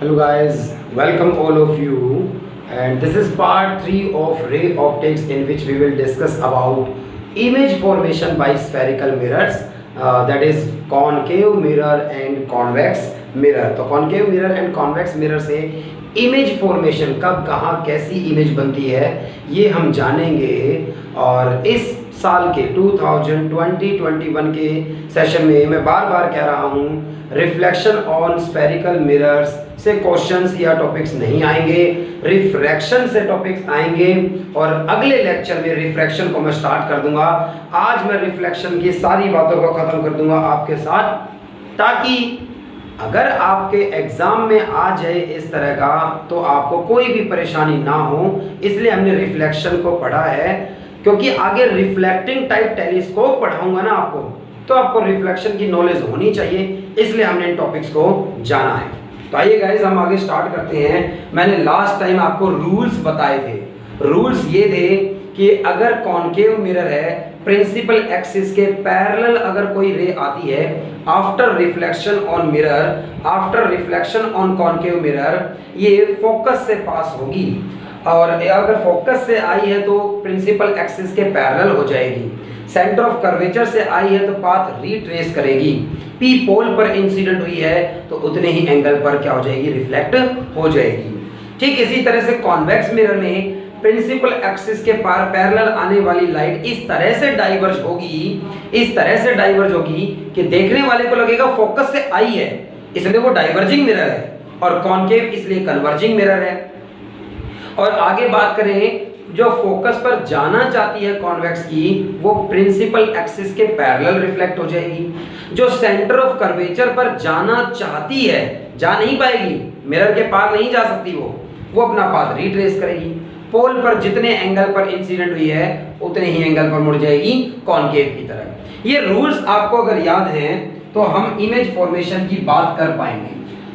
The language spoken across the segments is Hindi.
Hello guys, welcome all of you, and this is part 3 of ray optics, in which we will discuss about image formation by spherical mirrors, that is concave mirror and convex mirror. तो concave mirror and convex mirror से इमेज फॉर्मेशन कब कहाँ कैसी इमेज बनती है ये हम जानेंगे। और इस साल के 2020-21 के सेशन में मैं बार बार कह रहा हूँ, रिफ्लेक्शन ऑन स्फेरिकल मिरर्स से क्वेश्चंस या टॉपिक्स नहीं आएंगे, रिफ्रैक्शन से टॉपिक्स आएंगे। और अगले लेक्चर में रिफ्रैक्शन को मैं स्टार्ट कर दूंगा। आज मैं रिफ्लेक्शन की सारी बातों को खत्म कर दूंगा आपके साथ, ताकि अगर आपके एग्जाम में आ जाए इस तरह का तो आपको कोई भी परेशानी ना हो। इसलिए हमने रिफ्लेक्शन को पढ़ा है, क्योंकि आगे रिफ्लेक्टिंग टाइप टेलीस्कोप पढ़ाऊंगा ना आपको, तो आपको रिफ्लेक्शन की नॉलेज होनी चाहिए। इसलिए हमने इन टॉपिक्स को जाना है। तो आइए गाइस, हम आगे स्टार्ट करते हैं। मैंने लास्ट टाइम आपको रूल्स बताए थे। रूल्स ये थे कि अगर कॉनकेव मिरर है, प्रिंसिपल एक्सिस के पैरेलल अगर कोई रे आती है, after reflection on mirror, after reflection on concave mirror, ये फोकस से पास होगी। और अगर फोकस से आई है तो प्रिंसिपल एक्सिस के पैरेलल हो जाएगी। सेंटर ऑफ कर्वेचर से आई है तो पाथ रिट्रेस करेगी। पी पोल पर इंसिडेंट हुई है तो उतने ही एंगल पर क्या हो जाएगी, रिफ्लेक्ट हो जाएगी। ठीक इसी तरह से कॉन्वेक्स मिरर में प्रिंसिपल एक्सिस के पैरेलल आने वाली लाइट इस तरह से डाइवर्ज होगी, इस तरह से डाइवर्ज होगी कि देखने वाले को लगेगा फोकस से आई है, इसलिए वो डाइवर्जिंग मिरर है। और कॉनकेव इसलिए कन्वर्जिंग मिरर है। और आगे बात करें, जो फोकस पर जाना चाहती है कॉन्वेक्स की, वो प्रिंसिपल एक्सिस के पैरेलल रिफ्लेक्ट हो जाएगी। जो सेंटर ऑफ कर्वेचर पर जाना चाहती है, जा नहीं पाएगी, मिरर के पार नहीं जा सकती, वो अपना पाथ रिट्रेस करेगी। पोल पर जितने एंगल पर इंसिडेंट हुई है उतने ही एंगल पर मुड़ जाएगी कॉनकेव की तरफ। ये रूल्स आपको अगर याद हैं तो हम इमेज फॉर्मेशन की बात कर पाएंगे।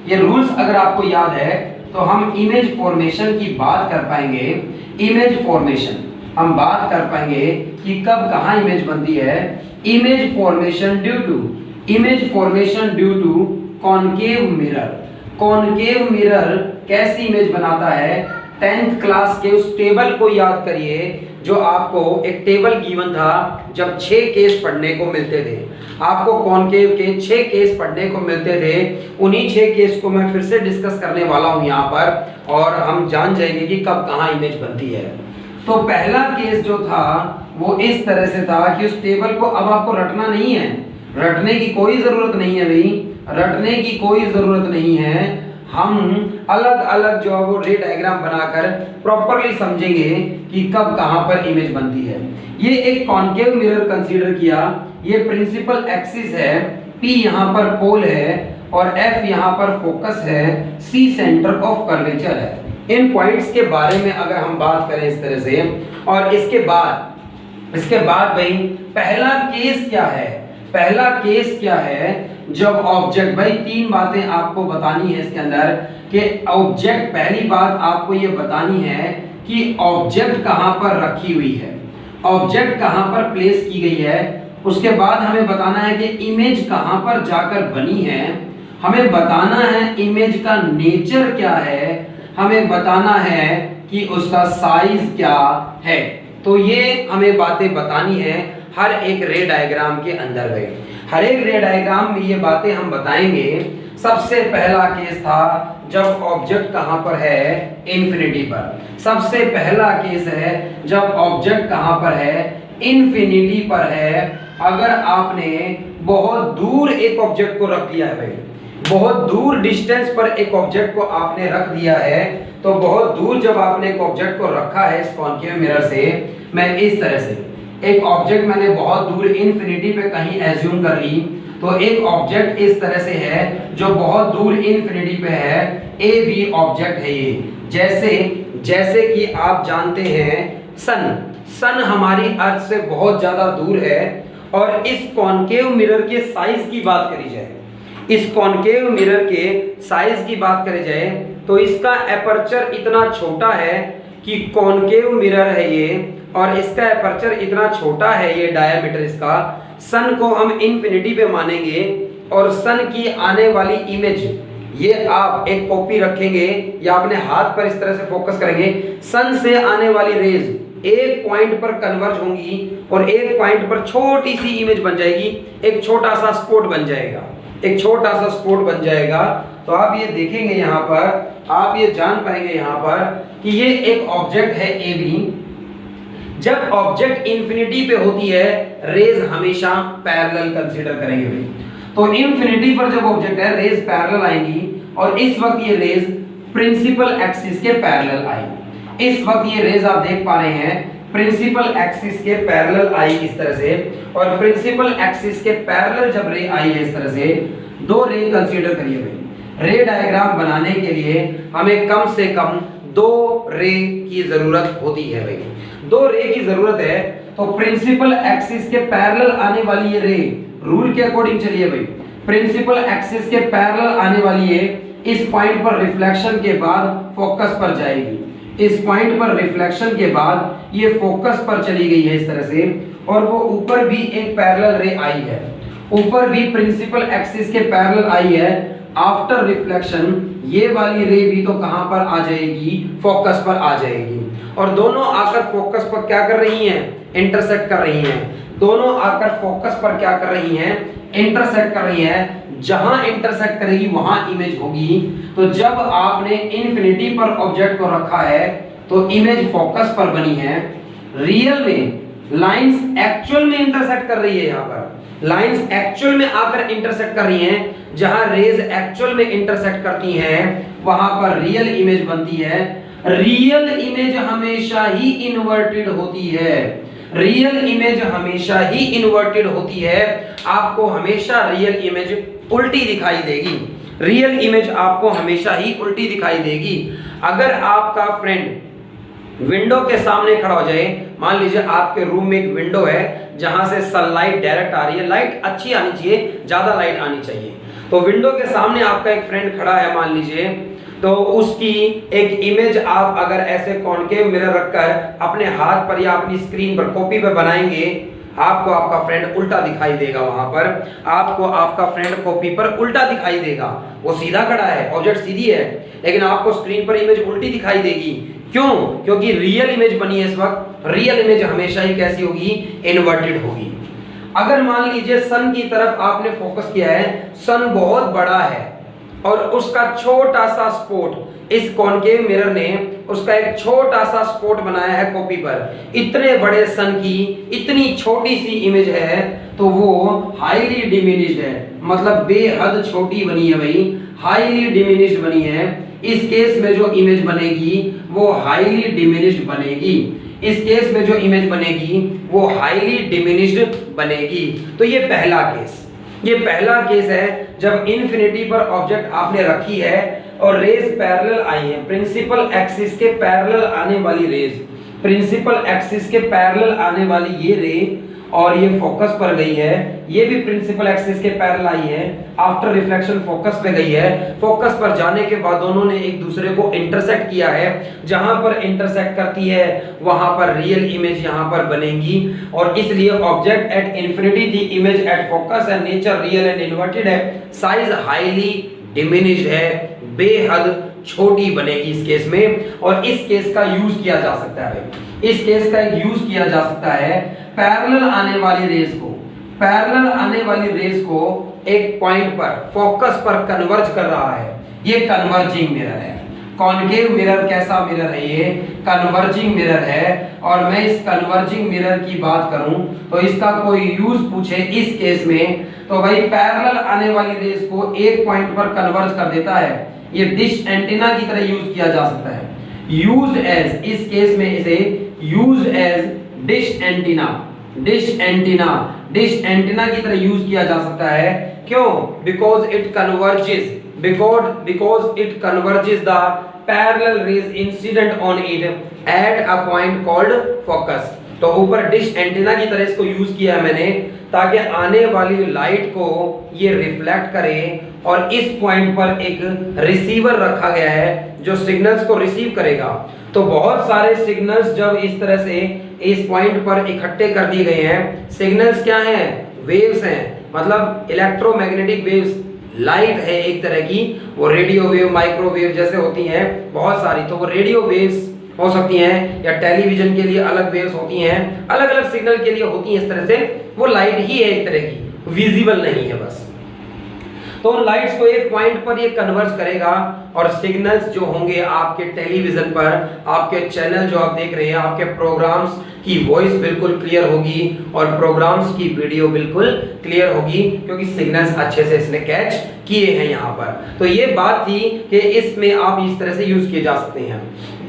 ये रूल्स अगर आपको याद है तो हम इमेज फॉर्मेशन की बात कर पाएंगे। इमेज फॉर्मेशन हम बात कर पाएंगे कि कब कहाँ इमेज बनती है। Image formation due to concave mirror. Concave mirror कैसी इमेज बनाता है? 10th क्लास के उस टेबल को याद करिए जो आपको एक टेबल गिवन था, जब 6 केस पढ़ने को मिलते थे। आपको कॉनकेव के 6 केस पढ़ने को मिलते थे। उन्हीं 6 केस को मैं फिर से डिस्कस करने वाला हूं यहाँ पर, और हम जान जाएंगे कि कब कहाँ इमेज बनती है। तो पहला केस जो था वो इस तरह से था कि उस टेबल को अब आपको रटना नहीं है, रटने की कोई जरूरत नहीं है भाई, रटने की कोई जरूरत नहीं है। हम अलग अलग जो है वो रे डायग्राम बनाकर प्रॉपरली समझेंगे कि कब कहां पर इमेज बनती है। ये एक कॉनकेव मिरर कंसीडर किया। ये प्रिंसिपल एक्सिस है, P यहां पर पोल है और F यहां पर फोकस है, C सेंटर ऑफ कर्वेचर है। इन पॉइंट्स के बारे में अगर हम बात करें इस तरह से, और इसके बाद भाई पहला केस क्या है? पहला केस क्या है? जब ऑब्जेक्ट, भाई 3 बातें आपको बतानी है इसके अंदर कि ऑब्जेक्ट, पहली बात आपको ये बतानी है कि ऑब्जेक्ट कहां पर रखी हुई है, ऑब्जेक्ट कहां पर प्लेस की गई है। उसके बाद हमें बताना है कि इमेज कहां पर जाकर बनी है, हमें बताना है इमेज का नेचर क्या है, हमें बताना है कि उसका साइज क्या है। तो ये हमें बातें बतानी है हर एक रे डायग्राम के अंदर गए। हर एक रे डायग्राम में ये बातें हम बताएंगे। सबसे पहला केस था जब ऑब्जेक्ट कहां पर है, इंफिनिटी पर। सबसे पहला केस है जब ऑब्जेक्ट कहां पर है, इंफिनिटी पर है। अगर आपने बहुत दूर एक ऑब्जेक्ट को रख दिया है भाई, बहुत दूर डिस्टेंस पर एक ऑब्जेक्ट को आपने रख दिया है, तो बहुत दूर जब आपने एक ऑब्जेक्ट को रखा है इस कॉनकेव मिरर से, मैं इस तरह से एक ऑब्जेक्ट मैंने बहुत दूर इंफिनिटी पे कहीं एज्यूम कर ली, तो एक ऑब्जेक्ट इस तरह से है जो बहुत दूर इंफिनिटी पे है, ए बी ऑब्जेक्ट है ये। जैसे कि आप जानते हैं सन हमारी अर्थ से बहुत ज्यादा दूर है। और इस कॉनकेव मिरर के साइज की बात करी जाए, इस कॉनकेव मिरर के साइज की बात करी जाए तो इसका एपर्चर इतना छोटा है कि कॉनकेव मिरर है ये, और इसका एपर्चर इतना छोटा है, ये डायमीटर इसका। सन को हम इंफिनिटी पे मानेंगे और सन की आने वाली इमेज ये आप एक कॉपी रखेंगे या अपने हाथ पर इस तरह से फोकस करेंगे, सन से आने वाली रेज एक पॉइंट पर कन्वर्ज होंगी और एक पॉइंट पर छोटी सी इमेज बन जाएगी, एक छोटा सा स्पॉट बन जाएगा, एक छोटा सा स्पॉट बन जाएगा। तो आप ये देखेंगे यहाँ पर, आप ये जान पाएंगे यहाँ पर कि ये एक ऑब्जेक्ट है ए बी। जब ऑब्जेक्ट इंफिनिटी पे होती है रेज हमेशा पैरेलल कंसीडर करेंगे भाई। तो इंफिनिटी पर जब ऑब्जेक्ट है रेज पैरेलल आएंगी और इस वक्त ये रेज प्रिंसिपल एक्सिस के पैरेलल आएंगी। इस वक्त ये रेज आप देख पा रहे हैं प्रिंसिपल एक्सिस के पैरेलल आई इस तरह से, और प्रिंसिपल एक्सिस के पैरेलल जब रे आई है इस तरह से, दो रे कंसीडर करिए भाई। रे डायग्राम बनाने के लिए हमें कम से कम दो रे की जरूरत होती है भाई, दो रे की जरूरत है। तो प्रिंसिपल एक्सिस के पैरेलल आने वाली ये रे, रूल के अकॉर्डिंग चलिए भाई, प्रिंसिपल एक्सिस के पैरेलल आने वाली ये इस पॉइंट पर रिफ्लेक्शन के बाद फोकस पर जाएगी, इस पॉइंट पर रिफ्लेक्शन के बाद ये फोकस पर चली गई है इस तरह से, और वो ऊपर भी एक पैरेलल रे आई है, ऊपर भी प्रिंसिपल एक्सिस के पैरेलल आई है। आफ्टर रिफ्लेक्शन ये वाली रे भी तो कहां पर आ जाएगी, फोकस पर आ जाएगी, और दोनों आकर फोकस पर क्या कर रही हैं, इंटरसेक्ट कर रही हैं। दोनों आकर फोकस पर क्या कर रही हैं, इंटरसेक्ट कर रही हैं। जहां इंटरसेक्ट करेगी वहां इमेज होगी। तो जब आपने इंफिनिटी पर ऑब्जेक्ट को रखा है तो इमेज फोकस पर बनी है। रियल में लाइंस एक्चुअल में इंटरसेक्ट कर रही है, यहाँ पर लाइंस एक्चुअल में आकर इंटरसेक्ट कर रही हैं। जहां रेज एक्चुअल में इंटरसेक्ट करती हैं वहां पर रियल इमेज बनती है। रियल इमेज हमेशा ही इन्वर्टेड होती है, रियल इमेज हमेशा ही इन्वर्टेड होती है। आपको हमेशा रियल इमेज उल्टी दिखाई देगी, रियल इमेज आपको हमेशा ही उल्टी दिखाई देगी। अगर आपका फ्रेंड विंडो के सामने खड़ा हो जाए, मान लीजिए आपके रूम में एक विंडो है जहां से सनलाइट डायरेक्ट आ रही है, लाइट अच्छी आनी चाहिए, ज्यादा लाइट आनी चाहिए। तो विंडो के सामने आपका एक फ्रेंड खड़ा है मान लीजिए, तो उसकी एक इमेज आप अगर ऐसे कॉनकेव मिरर रखकर अपने हाथ पर या अपनी स्क्रीन पर कॉपी पे बनाएंगे, आपको आपका फ्रेंड उल्टा दिखाई देगा। वहां पर आपको आपका फ्रेंड कॉपी पर उल्टा दिखाई देगा। वो सीधा खड़ा है, ऑब्जेक्ट सीधी है, लेकिन आपको स्क्रीन पर इमेज उल्टी दिखाई देगी। क्यों? क्योंकि रियल इमेज बनी है इस वक्त। रियल इमेज हमेशा ही कैसी होगी, इन्वर्टेड होगी। अगर मान लीजिए सन की तरफ आपने फोकस किया है, सन बहुत बड़ा है और उसका छोटा सा स्पॉट, इस कॉनकेव मिरर ने उसका एक छोटा सा स्पॉट बनाया है कॉपी पर। इतने बड़े सन की इतनी छोटी सी इमेज है तो वो हाईली डिमिनिश्ड है, मतलब बेहद छोटी बनी है भाई, हाईली डिमिनिश्ड बनी है। इस केस में जो इमेज बनेगी वो हाईली डिमिनिश्ड बनेगी, इस केस में जो इमेज बनेगी वो हाईली डिमिनिश्ड बनेगी। तो ये पहला केस, ये पहला केस है जब इन्फिनिटी पर ऑब्जेक्ट आपने रखी है और रेज पैरेलल आई है, प्रिंसिपल एक्सिस के पैरेलल आने वाली रेज, प्रिंसिपल एक्सिस के पैरेलल आने वाली ये रे, और ये फोकस पर गई है, ये भी प्रिंसिपल एक्सिस के पैरेलल आई है। आफ्टर रिफ्लेक्शन फोकस पे गई है, फोकस पर जाने के बाद दोनों ने एक दूसरे को इंटरसेक्ट किया है। जहां पर इंटरसेक्ट करती है वहां पर रियल इमेज यहां पर बनेगी, और इसलिए object at infinity the image at focus and nature real and inverted है, साइज हाईली डिमिनिश्ड है, बेहद छोटी बनेगी इस केस में। और इस केस का यूज किया जा सकता है, इस केस का एक यूज किया जा सकता है पैरेलल आने वाली रेज को, पैरेलल आने वाली रेज को एक पॉइंट पर फोकस पर कन्वर्ज कर रहा है। ये कन्वर्जिंग मिरर है। कॉनकेव मिरर कैसा मिरर है? ये कन्वर्जिंग मिरर है। और मैं इस कन्वर्जिंग मिरर की बात करूं तो इसका कोई यूज पूछे इस केस में तो भाई पैरेलल आने वाली रेज को एक पॉइंट पर कन्वर्ज कर देता है। ये डिश एंटीना की तरह यूज किया जा सकता है, यूज्ड एज, इस केस में इसे used as dish antenna, dish antenna, dish antenna की तरह यूज किया जा सकता है। क्यों? Because it converges, because it converges the parallel rays incident on it at a point called focus। तो ऊपर डिश एंटीना की तरह इसको यूज किया है मैंने, ताकि आने वाली लाइट को ये रिफ्लेक्ट करे, और इस पॉइंट पर एक रिसीवर रखा गया है जो सिग्नल्स को रिसीव करेगा। तो बहुत सारे सिग्नल्स जब इस तरह से इस पॉइंट पर इकट्ठे कर दिए गए हैं, सिग्नल्स क्या हैं? वेव्स हैं, मतलब इलेक्ट्रोमैग्नेटिक वेव्स लाइट है एक तरह की, वो रेडियो वेव, माइक्रोवेव जैसे होती हैं बहुत सारी, तो वो रेडियो वेव्स हो सकती हैं, या टेलीविजन के लिए अलग वेव्स होती हैं, अलग अलग सिग्नल के लिए होती हैं। इस तरह से वो लाइट ही है एक तरह की, विजिबल नहीं है बस। तो उन लाइट्स को एक पॉइंट पर ये कन्वर्ज करेगा और सिग्नल्स जो होंगे आपके टेलीविजन पर, आपके चैनल जो आप देख रहे हैं, आपके प्रोग्राम्स की वॉइस बिल्कुल क्लियर होगी और प्रोग्राम्स की वीडियो बिल्कुल क्लियर होगी, क्योंकि सिग्नल्स अच्छे से इसने कैच किए हैं यहाँ पर। तो ये बात थी कि इसमें आप इस तरह से यूज किए जा सकते हैं।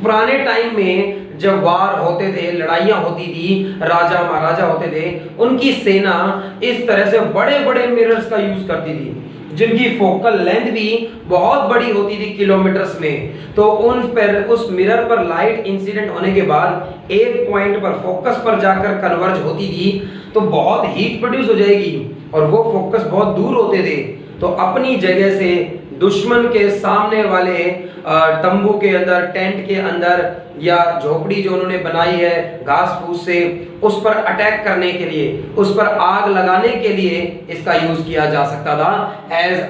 पुराने टाइम में जब वार होते थे, लड़ाइयां होती थी, राजा महाराजा होते थे, उनकी सेना इस तरह से बड़े बड़े मिरर्स का यूज करती थी, जिनकी फोकल लेंथ भी बहुत बड़ी होती थी किलोमीटर्स में। तो उन पर, उस मिरर पर लाइट इंसिडेंट होने के बाद एक पॉइंट पर फोकस पर जाकर कन्वर्ज होती थी, तो बहुत हीट प्रोड्यूस हो जाएगी और वो फोकस बहुत दूर होते थे। तो अपनी जगह से दुश्मन के सामने वाले तंबू के अंदर, टेंट के अंदर, या झोपड़ी जो उन्होंने बनाई है घास फूस से, उस पर अटैक करने के लिए, उस पर आग लगाने के लिए इसका यूज किया जा सकता था। एज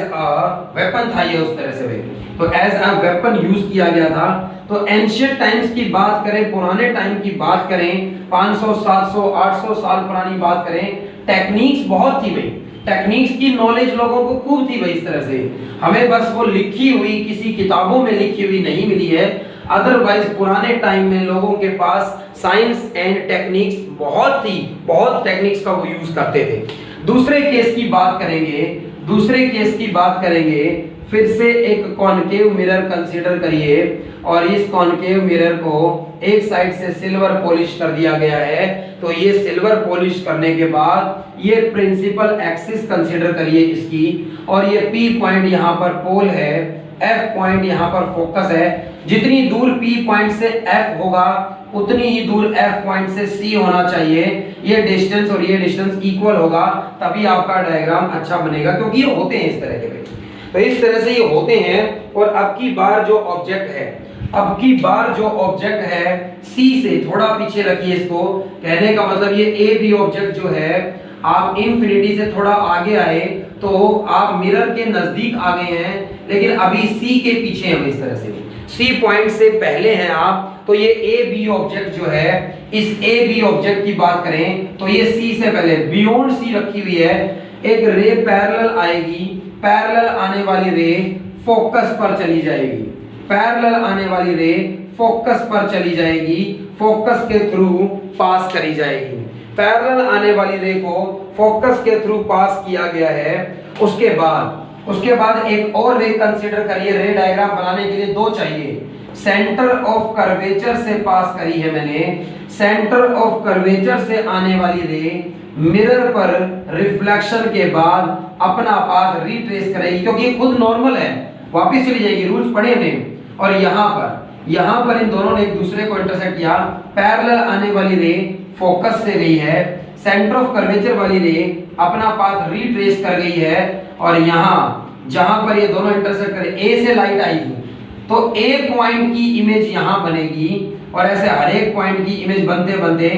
अ वेपन था ये, उस तरह से वे, तो एज अ वेपन यूज किया गया था। तो एंशिएंट टाइम्स की बात करें, पुराने टाइम की बात करें, 500 700 800 साल पुरानी बात करें, टेक्निक्स बहुत थी भाई, टेक्निक्स की नॉलेज लोगों को खूब थी भाई। इस तरह से हमें बस वो लिखी हुई किसी किताबों में लिखी हुई नहीं मिली है, अदरवाइज पुराने टाइम में लोगों के पास साइंस एंड टेक्निक्स बहुत थी, बहुत टेक्निक्स का वो यूज करते थे। दूसरे केस की बात करेंगे, फिर से एक कॉनकेव मिरर कंसीडर करिए, और इस कॉनकेव मिरर को एक साइड से सिल्वर पॉलिश कर दिया गया है। तो ये सिल्वर पॉलिश करने के बाद ये प्रिंसिपल एक्सिस कंसीडर करिए इसकी, और ये P पॉइंट यहाँ पर पोल है, F पॉइंट यहाँ पर फोकस है। जितनी दूर P पॉइंट से F होगा उतनी ही दूर F पॉइंट से C होना चाहिए। ये डिस्टेंस और ये डिस्टेंस इक्वल होगा, तभी आपका डायग्राम अच्छा बनेगा, क्योंकि ये होते हैं इस तरह के। तो इस तरह से ये होते हैं। और अब की बार जो ऑब्जेक्ट है C से थोड़ा पीछे रखिए इसको, कहने का मतलब ये A B ऑब्जेक्ट जो है, आप इंफिनिटी से थोड़ा आगे आए तो आप मिरर के नजदीक आ गए हैं, लेकिन अभी C के पीछे हैं। इस तरह से C पॉइंट से पहले हैं आप, तो ये A B ऑब्जेक्ट जो है, इस A B ऑब्जेक्ट की बात करें तो ये C से पहले बियॉन्ड C रखी हुई है। एक रे पैरेलल आएगी, पैरेलल आने वाली रे फोकस पर चली जाएगी, पैरेलल आने वाली रे फोकस पर चली जाएगी, फोकस के थ्रू पास करी जाएगी। पैरेलल आने वाली रे को फोकस के थ्रू पास किया गया है। उसके बाद एक और रे कंसीडर करिए। रे डायग्राम बनाने के लिए दो चाहिए। सेंटर ऑफ कर्वेचर से पास करी है मैंने, सेंटर ऑफ कर्वेचर से आने वाली रे मिरर पर रिफ्लेक्शन के बाद अपना पाथ रिट्रेस करेगी, क्योंकि ये खुद नॉर्मल है, वापस चली जाएगी, रूल्स पढ़े हमने। और यहाँ पर इन दोनों ने एक दूसरे को इंटरसेक्ट किया। पैरेलल आने वाली रे फोकस से गई है, सेंटर ऑफ कर्वेचर वाली रे अपना पाथ रिट्रेस कर गई है, और यहाँ जहां पर ये दोनों इंटरसेक्ट करे, ए से लाइट आएगी तो ए पॉइंट की इमेज यहाँ बनेगी, और ऐसे हर एक पॉइंट की इमेज बनते बनते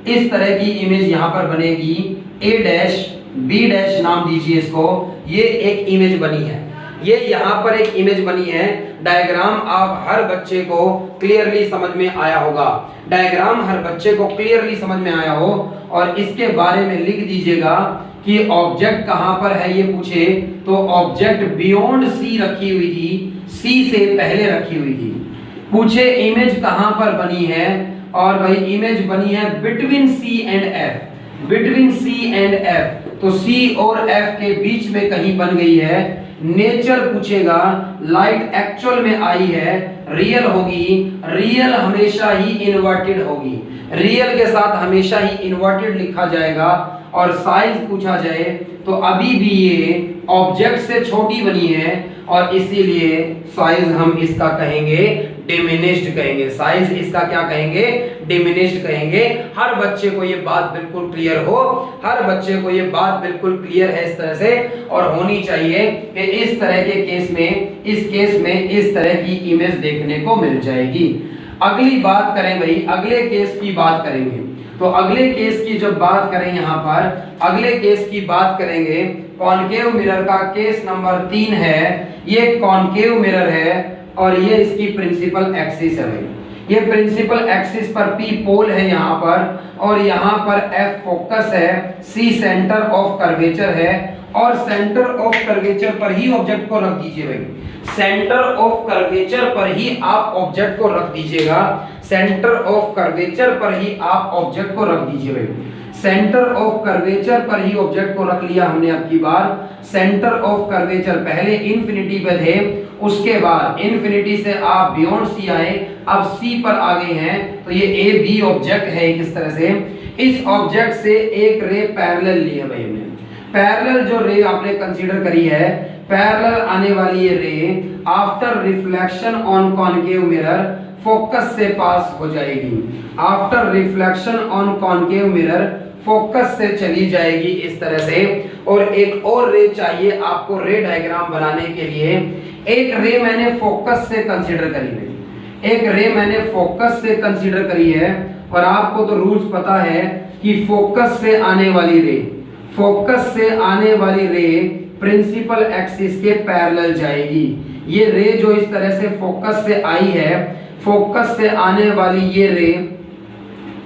इस तरह की इमेज यहाँ पर बनेगी। ए डैश बी डैश नाम दीजिए इसको। ये एक इमेज बनी है, ये यहाँ पर एक इमेज बनी है। डायग्राम आप हर बच्चे को क्लियरली समझ में आया होगा, डायग्राम हर बच्चे को क्लियरली समझ में आया हो। और इसके बारे में लिख दीजिएगा कि ऑब्जेक्ट कहाँ पर है, ये पूछे तो ऑब्जेक्ट बियॉन्ड सी रखी हुई थी, सी से पहले रखी हुई थी। पूछे इमेज कहाँ पर बनी है, और भाई इमेज बनी है between C and F, between C and F, तो सी और एफ के बीच में कहीं बन गई है। नेचर पूछेगा, लाइट एक्चुअल में आई है, रियल होगी, रियल हमेशा ही इन्वर्टेड होगी, रियल के साथ हमेशा ही इन्वर्टेड लिखा जाएगा। और साइज पूछा जाए तो अभी भी ये ऑब्जेक्ट से छोटी बनी है, और इसीलिए साइज हम इसका कहेंगे डिमिनिश्ड कहेंगे। साइज इसका क्या कहेंगे, डिमिनिश्ड कहेंगे। हर बच्चे को ये बात बिल्कुल क्लियर हो, हर बच्चे को ये बात बिल्कुल क्लियर है इस तरह से, और होनी चाहिए कि इस तरह के केस में, इस केस में इस तरह की इमेज देखने को मिल जाएगी। अगली बात करें भाई, अगले केस की बात करेंगे। तो अगले केस की जब बात करें, यहाँ पर अगले केस की बात करेंगे कॉनकेव मिरर का केस नंबर 3 है। ये कॉनकेव मिरर है और ये इसकी प्रिंसिपल एक्सिस है भाई। ये प्रिंसिपल एक्सिस पर P पोल है यहाँ पर, और यहाँ पर F फोकस है, C सेंटर ऑफ कर्वेचर है, और सेंटर ऑफ कर्वेचर पर ही ऑब्जेक्ट को रख दीजिए भाई। सेंटर ऑफ कर्वेचर पर ही आप ऑब्जेक्ट को रख दीजिएगा। सेंटर ऑफ कर्वेचर पर ही आप ऑब्जेक्ट को रख दीजिए भाई। सेंटर ऑफ कर्वेचर पर ही ऑब्जेक्ट को रख लिया हमने अब की बार। सेंटर ऑफ कर्वेचर पहले इंफिनिटी पे थे, उसके बाद इंफिनिटी से आप बियॉन्ड सी आए, अब सी पर आ गए हैं। तो ये ए बी ऑब्जेक्ट है किस तरह से, इस ऑब्जेक्ट से एक रे पैरेलल ली है भाई हमने। पैरेलल जो रे आपने कंसीडर करी है, पैरेलल आने वाली ये रे after reflection on concave mirror focus से पास हो जाएगी। After reflection on concave mirror focus से चली जाएगी इस तरह से। और एक और रे चाहिए आपको रे डायग्राम बनाने के लिए। एक रे मैंने फोकस से कंसीडर करी है, एक रे मैंने फोकस से कंसीडर करी है, और आपको तो रूल्स पता है कि फोकस से आने वाली रे, फोकस से आने वाली रे प्रिंसिपल एक्सिस के पैरेलल जाएगी। ये रे जो इस तरह से फोकस से आई है, फोकस से आने वाली ये रे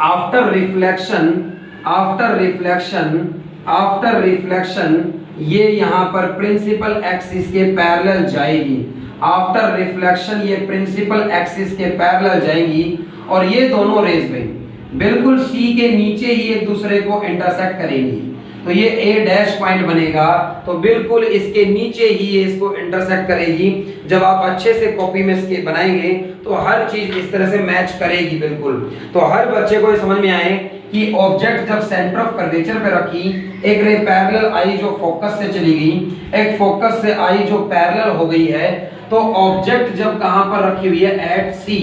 after reflection, after reflection, after reflection ये यहाँ पर प्रिंसिपल एक्सिस के पैरेलल जाएगी। आफ्टर रिफ्लेक्शन ये प्रिंसिपल एक्सिस के पैरेलल जाएंगी, और ये दोनों रेज में बिल्कुल सी के नीचे ही एक दूसरे को इंटरसेक्ट करेंगी। तो ये ए डैश पॉइंट बनेगा, तो बिल्कुल इसके नीचे ही ये इसको इंटरसेक्ट करेगी। जब आप अच्छे से कॉपी में इसके बनाएंगे तो हर चीज इस तरह से मैच करेगी बिल्कुल। तो हर बच्चे को ये समझ में आए कि ऑब्जेक्ट जब सेंटर ऑफ कर्वेचर पे रखी, एक रे पैरेलल आई जो फोकस से चली गई, एक फोकस से आई जो पैरेलल हो गई है, तो ऑब्जेक्ट जब कहां पर रखी हुई है, at C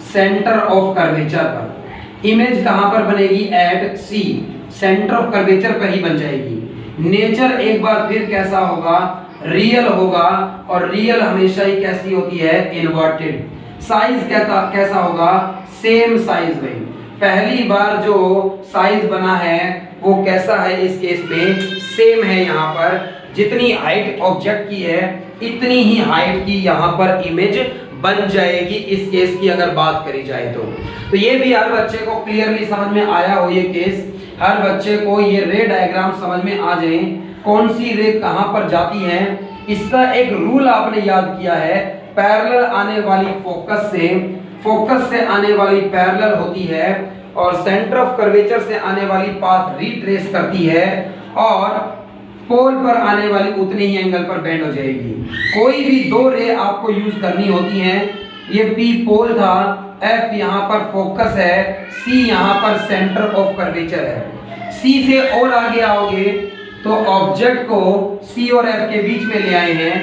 centre of curvature पर, इमेज कहां पर बनेगी, at C centre of curvature पर ही बन जाएगी। नेचर एक बार फिर कैसा होगा, रियल होगा, और रियल हमेशा ही कैसी होती है, इन्वर्टेड। साइज कैसा होगा, सेम साइज में। पहली बार जो साइज बना है वो कैसा है, इस केस में सेम है। यहाँ पर जितनी हाइट ऑब्जेक्ट की है इतनी ही हाइट की यहाँ पर इमेज बन जाएगी, इस केस की अगर बात करी जाए तो ये भी हर बच्चे को क्लियरली समझ में आया हो ये केस। हर बच्चे को ये रे डायग्राम समझ में आ जाए, कौन सी रे कहां पर जाती है। इसका एक रूल आपने याद किया है, पैरेलल आने वाली फोकस से आने वाली पैरेलल होती है, और सेंटर ऑफ कर्वेचर से आने वाली पाथ रिट्रेस करती है, और पोल पर आने वाली उतने ही एंगल पर बेंड हो जाएगी। कोई भी दो रे आपको यूज करनी होती हैं। ये P पोल था, F यहाँ पर फोकस है, C यहाँ पर सेंटर ऑफ कर्वेचर है। C से और आगे आओगे तो ऑब्जेक्ट को C और F के बीच में ले आए हैं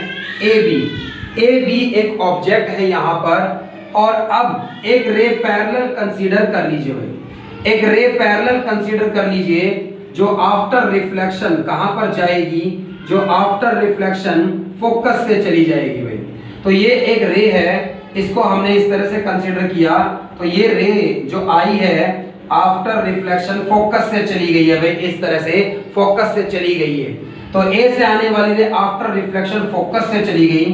AB एक ऑब्जेक्ट है यहाँ पर। और अब एक रे पैरेलल कंसीडर कर लीजिए भाई, एक रे पैरेलल कंसीडर कर लीजिए जो आफ्टर रिफ्लेक्शन कहां पर जाएगी, जो आफ्टर रिफ्लेक्शन फोकस से चली जाएगी भाई। तो ये एक रे है, इसको हमने इस तरह से कंसीडर किया। तो ये रे जो आई है आफ्टर रिफ्लेक्शन फोकस से चली गई है भाई, इस तरह से फोकस से चली गई है। तो ए से आने वाली रे आफ्टर रिफ्लेक्शन फोकस से चली गई।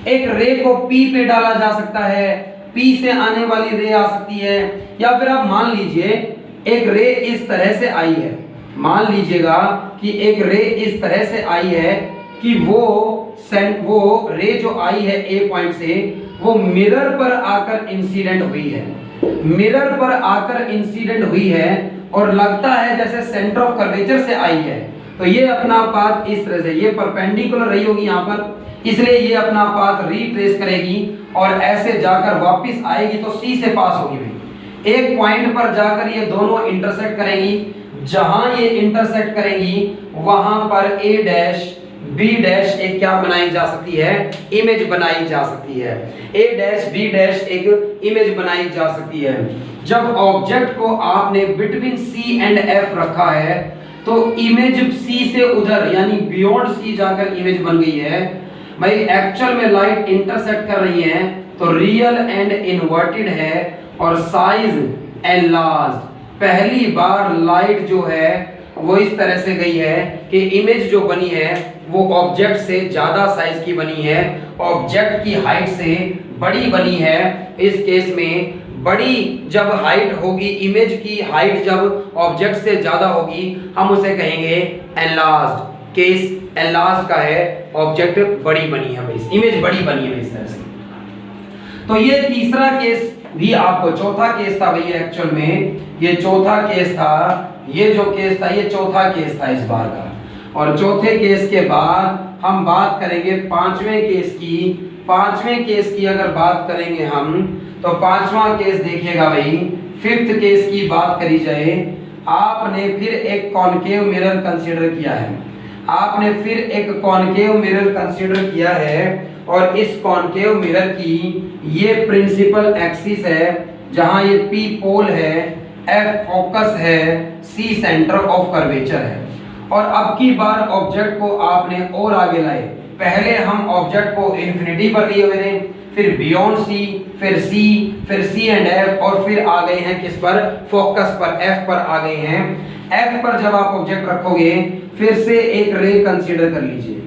एक रे को P पे डाला जा सकता है, P से आने वाली रे आ सकती है, या फिर आप मान लीजिए एक रे इस तरह से आई है। मान लीजिएगा कि एक रे इस तरह से आई है कि वो रे जो आई है ए पॉइंट से, वो मिरर पर आकर इंसिडेंट हुई है, मिरर पर आकर इंसिडेंट हुई है, और लगता है जैसे सेंटर ऑफ कर्वेचर से आई है। तो ये अपना पाथ इस तरह से, ये परपेंडिकुलर रही होगी यहाँ पर, इसलिए ये अपना पाथ रिट्रेस करेगी और ऐसे जाकर वापस आएगी तो सी से पास होगी भाई। एक पॉइंट पर जाकर ये दोनों इंटरसेक्ट करेंगी, जहां ये इंटरसेक्ट करेंगी वहां पर ए डैश बी डैश एक क्या बनाई जा सकती है, इमेज बनाई जा सकती है। ए डैश बी डैश एक इमेज बनाई जा सकती है। जब ऑब्जेक्ट को आपने बिटवीन सी एंड एफ रखा है तो इमेज सी से उधर यानी बियॉन्ड सी जाकर इमेज बन गई है भाई। एक्चुअल में लाइट इंटरसेक्ट कर रही है तो रियल एंड इन्वर्टेड है और साइज एनलार्ज्ड। पहली बार लाइट जो है वो इस तरह से गई है कि इमेज जो बनी है वो ऑब्जेक्ट से ज़्यादा साइज की बनी है, ऑब्जेक्ट की हाइट से बड़ी बनी है। इस केस में बड़ी जब हाइट होगी, इमेज की हाइट जब ऑब्जेक्ट से ज़्यादा होगी, हम उसे कहेंगे एनलार्ज्ड। केस एनलार्ज्ड का है, ऑब्जेक्ट बड़ी बनी है भाई, इमेज बड़ी बनी है इस तरह से। तो ये तीसरा केस भी आपको, चौथा केस था भैया एक्चुअल में, ये चौथा केस था, ये जो केस था ये चौथा केस था इस बार का। और चौथे केस के बाद हम बात करेंगे पांचवें केस की। पांचवें केस की अगर बात करेंगे हम, तो पांचवा केस देखिएगा भाई, फिफ्थ केस की बात करी जाए, आपने फिर एक कॉनकेव मिरर कंसीडर किया है, आपने फिर एक कॉनकेव मिरर कंसीडर किया है, और इस कॉनकेव मिरर की ये प्रिंसिपल एक्सिस है, जहां ये P पोल है, F फोकस है, C सेंटर ऑफ कर्वेचर है। और अब की बार ऑब्जेक्ट को आपने और आगे लाए, पहले हम ऑब्जेक्ट को इन्फिनिटी पर लिए हुए थे, फिर बियॉन्ड C, फिर C, फिर C एंड F, और फिर आ गए हैं किस पर, फोकस पर, F पर आ गए हैं। F पर जब आप ऑब्जेक्ट रखोगे, फिर से एक रे कंसीडर कर लीजिए,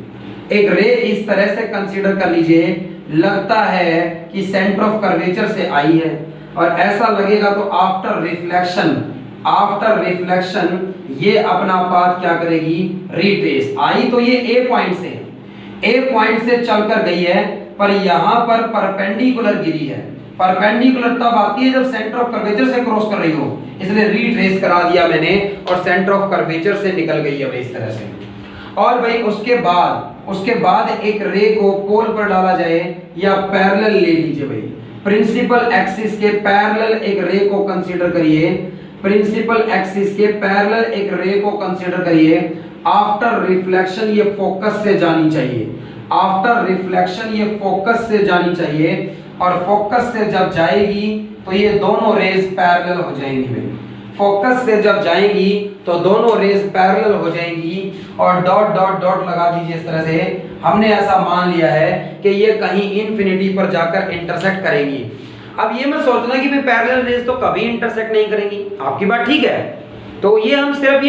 एक रे इस तरह से कंसीडर कर लीजिए, लगता है कि सेंटर ऑफ कर्वेचर से आई है, और ऐसा लगेगा तो आफ्टर रिफ्लेक्शन, आफ्टर रिफ्लेक्शन ये अपना पाथ क्या करेगी, रिट्रेस। आई तो ये ए पॉइंट से, ए पॉइंट से चलकर गई है, पर यहां पर परपेंडिकुलर गिरी है। परपेंडिकुलर तब आती है जब सेंटर ऑफ कर्वेचर से क्रॉस कर रही हो, इसलिए रिट्रेस करा दिया मैंने, और सेंटर ऑफ कर्वेचर से निकल गई है इस तरह से। और भाई उसके बाद एक रे को पोल पर डाला जाए, या पैरेलल ले लीजिए भाई, प्रिंसिपल एक्सिस के पैरेलल एक रे को कंसीडर करिए, प्रिंसिपल एक्सिस के पैरेलल एक रे को कंसीडर करिए। आफ्टर रिफ्लेक्शन ये फोकस से जानी चाहिए, आफ्टर रिफ्लेक्शन ये फोकस से जानी चाहिए, और फोकस से जब जाएगी तो ये दोनों रेज पैरेलल हो जाएंगी भाई, फोकस से जब जाएंगी तो दोनों रेज पैरेलल हो जाएंगी, और डॉट डॉट डॉट लगा दीजिए इस तरह से। हमने ऐसा मान लिया है कि ये कहीं इन्फिनिटी पर जाकर इंटरसेक्ट करेंगी। अब ये मत सोचना कि भाई पैरेलल रेज तो कभी इंटरसेक्ट नहीं करेंगी, आपकी बात ठीक है। तो ये हम सिर्फ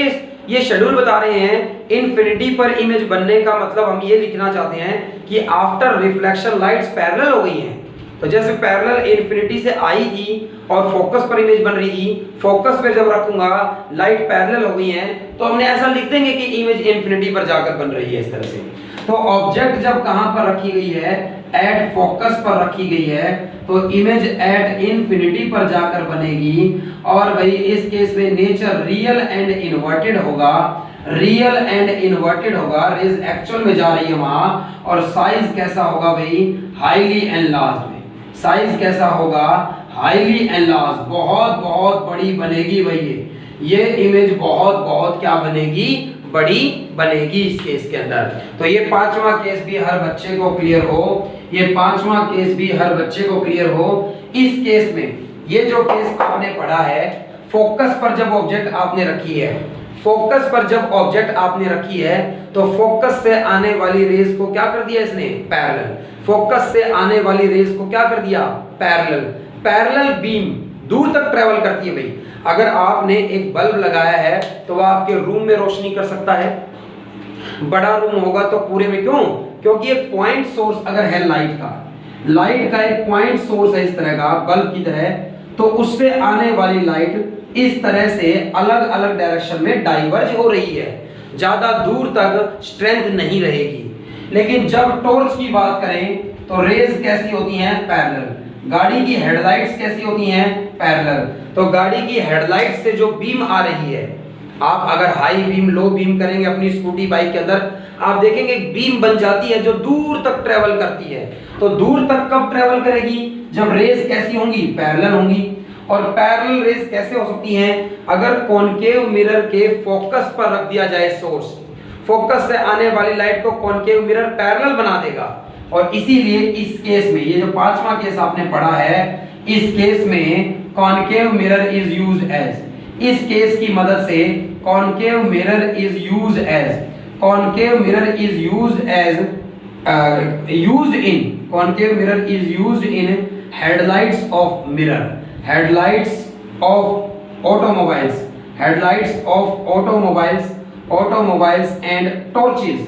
ये शेड्यूल बता रहे हैं, इन्फिनिटी पर इमेज बनने का मतलब हम ये लिखना चाहते हैं कि आफ्टर रिफ्लेक्शन लाइट्स पैरेलल हो गई हैं। तो जैसे पैरेलल इन्फिनिटी से आई थी और फोकस पर इमेज बन रही थी, फोकस पे जब रखूंगा लाइट पैरेलल हो गई है, तो हमने ऐसा लिख देंगे कि इमेज इन्फिनिटी पर जाकर बन रही है इस तरह से। तो ऑब्जेक्ट जब कहां पर रखी गई है, एट फोकस पर रखी गई है, तो इमेज एट इन्फिनिटी पर जाकर बनेगी। और भाई इस केस में नेचर रियल एंड इन्वर्टेड होगा, रियल एंड इन्वर्टेड होगा, रेज एक्चुअल में जा रही है वहां। और साइज कैसा होगा भाई, हाईली एनलार्ज्ड। साइज कैसा होगा, हाईली एनलार्ज, बहुत बहुत बड़ी बनेगी भाई, ये इमेज बहुत बहुत क्या बनेगी, बड़ी बनेगी इस केस के अंदर। तो ये पांचवा केस भी हर बच्चे को क्लियर हो, ये पांचवा केस भी हर बच्चे को क्लियर हो। इस केस में ये जो केस आपने पढ़ा है, फोकस पर जब ऑब्जेक्ट आपने रखी है, फोकस पर जब ऑब्जेक्ट आपने रखी है, तो फोकस से आने वाली रेज को क्या कर दिया इसने, पैरेलल। फोकस से आने वाली रेज को क्या कर दिया, पैरेलल। पैरेलल बीम दूर तक ट्रेवल करती है भाई। अगर आपने एक बल्ब लगाया है तो वह आपके रूम में रोशनी कर सकता है, बड़ा रूम होगा तो पूरे में, क्यों, क्योंकि एक पॉइंट सोर्स अगर है लाइट का एक पॉइंट सोर्स है इस तरह का, बल्ब की तरह, तो उससे आने वाली लाइट इस तरह से अलग अलग डायरेक्शन में डाइवर्ज हो रही है, ज्यादा दूर तक स्ट्रेंथ नहीं रहेगी। लेकिन जब टॉर्च की बात करें तो रेज कैसी होती हैं, पैरेलल। गाड़ी की हेडलाइट्स कैसी होती हैं, पैरेलल। तो गाड़ी की हेडलाइट से जो बीम आ रही है, आप अगर हाई बीम लो बीम करेंगे अपनी स्कूटी बाइक के अंदर, आप देखेंगे एक बीम बन जाती है जो दूर तक ट्रेवल करती है। तो दूर तक कब ट्रेवल करेगी, जब रेज कैसी होंगी, पैरेलल होंगी। और पैरेलल रेज कैसे हो सकती हैं, अगर कॉनकेव मिरर के फोकस पर रख दिया जाए सोर्स, फोकस से आने वाली लाइट को कॉनकेव मिरर पैरेलल बना देगा। और इसीलिए इस केस में, ये जो पांचवा केस आपने पढ़ा है, इस केस में concave mirror is used as, इस केस की मदद से concave mirror is used as, concave mirror is used as used in, concave mirror is used in headlights of mirror, headlights of automobiles, headlights of automobiles, automobiles and torches,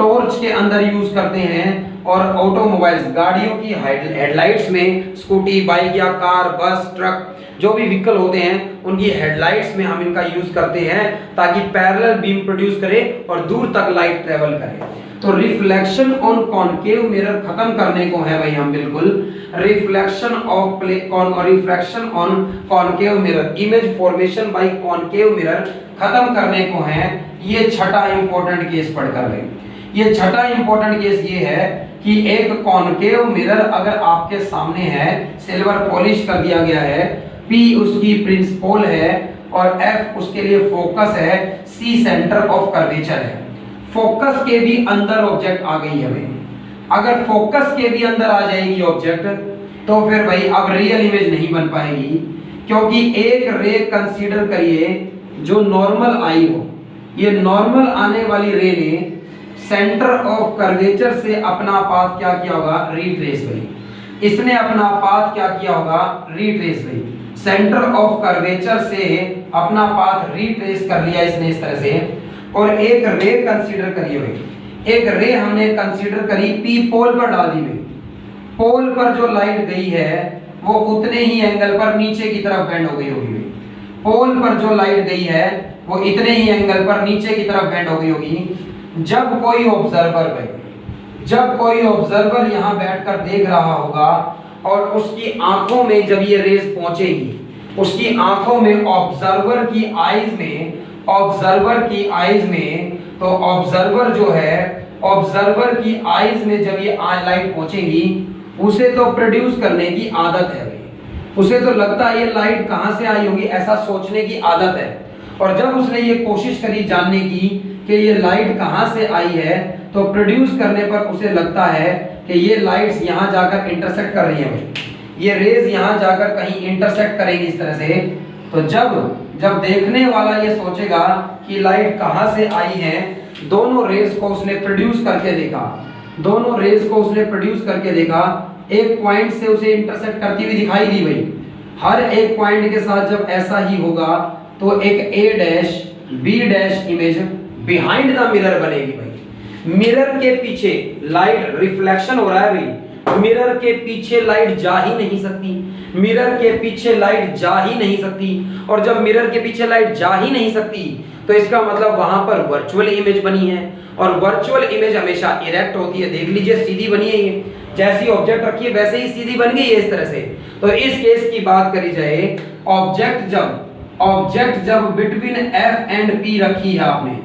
torch के अंदर यूज करते हैं, और ऑटोमोबाइल्स गाड़ियों की हेडलाइट्स में, स्कूटी, बाइक या कार, बस, ट्रक जो भी व्हीकल होते हैं उनकी हेडलाइट्स में हम इनका यूज करते हैं ताकि पैरेलल बीम प्रोड्यूस करे और दूर तक लाइट ट्रेवल करे। तो रिफ्लेक्शन ऑन कॉनकेव मिरर खत्म करने को है भाई हम बिल्कुल reflection on concave mirror, image formation by concave mirror खत्म करने को है। ये छठा इंपॉर्टेंट केस पढ़कर ले। ये छठा इंपॉर्टेंट केस ये है कि एक कॉनकेव मिरर अगर आपके सामने है, सिल्वर पॉलिश कर दिया गया है, P उसकी प्रिंसिपल है और F उसके लिए फोकस है, C सेंटर ऑफ कर्वेचर है। फोकस के भी अंदर ऑब्जेक्ट आ गई है भाई। अगर फोकस के भी अंदर आ जाएगी ऑब्जेक्ट तो फिर भाई अब रियल इमेज नहीं बन पाएगी, क्योंकि एक रे कंसीडर करिए जो नॉर्मल आई हो। ये नॉर्मल आने वाली रे ने सेंटर ऑफ कर्वेचर से अपना पाथ क्या किया होगा, रिट्रेस भाई। इसने अपना पाथ क्या किया होगा, रिट्रेस भाई। सेंटर ऑफ कर्वेचर से अपना पाथ रिट्रेस कर लिया इसने इस तरह से। और एक रे कंसीडर करिए भाई, एक रे हमने कंसीडर करी, P पोल पर डाल दी भाई। पोल पर जो लाइट गई है वो उतने ही एंगल पर नीचे की तरफ बेंड हो गई होगी भाई। पोल पर जो लाइट गई है वो इतने ही एंगल पर नीचे की तरफ बेंड हो गई होगी। जब कोई ऑब्जर्वर यहाँ बैठकर देख रहा होगा और उसकी आंखों में जब ये रेज पहुंचेगी, उसकी आंखों में ऑब्जर्वर की आईज में तो ऑब्जर्वर जो है, ऑब्जर्वर की आईज में जब ये लाइट पहुंचेगी उसे तो प्रोड्यूस करने की आदत है भाई। उसे तो लगता है ये लाइट कहां से आई होगी, ऐसा सोचने की आदत है। और जब उसने ये कोशिश करी जानने की कि ये लाइट कहां से आई है, तो प्रोड्यूस करने पर उसे लगता है कि ये लाइट्स यहां जाकर इंटरसेक्ट कर रही हैं भाई, ये रेज यहां जाकर कहीं इंटरसेक्ट करेंगी इस तरह से। तो जब देखने वाला ये सोचेगा कि लाइट कहां से आई है, दोनों रेज को उसने प्रोड्यूस करके देखा, एक पॉइंट से उसे इंटरसेक्ट करती हुई दिखाई दी भाई। हर एक पॉइंट के साथ जब ऐसा ही होगा तो एक A dash B dash image behind the mirror बनेगी भाई। मिरर के पीछे लाइट रिफ्लेक्शन हो रहा है भाई, मिरर के पीछे लाइट जा ही नहीं सकती, मिरर के पीछे लाइट जा ही नहीं सकती। और जब मिरर के पीछे लाइट जा ही नहीं सकती तो इसका मतलब वहां पर वर्चुअल इमेज बनी है, और वर्चुअल इमेज हमेशा इरेक्ट होती है। देख लीजिए सीधी बनी है, ये जैसी ऑब्जेक्ट रखी है वैसे ही सीधी बन गई है इस तरह से। तो इस केस की बात करी जाए, ऑब्जेक्ट जब बिटवीन F एंड P रखी है आपने,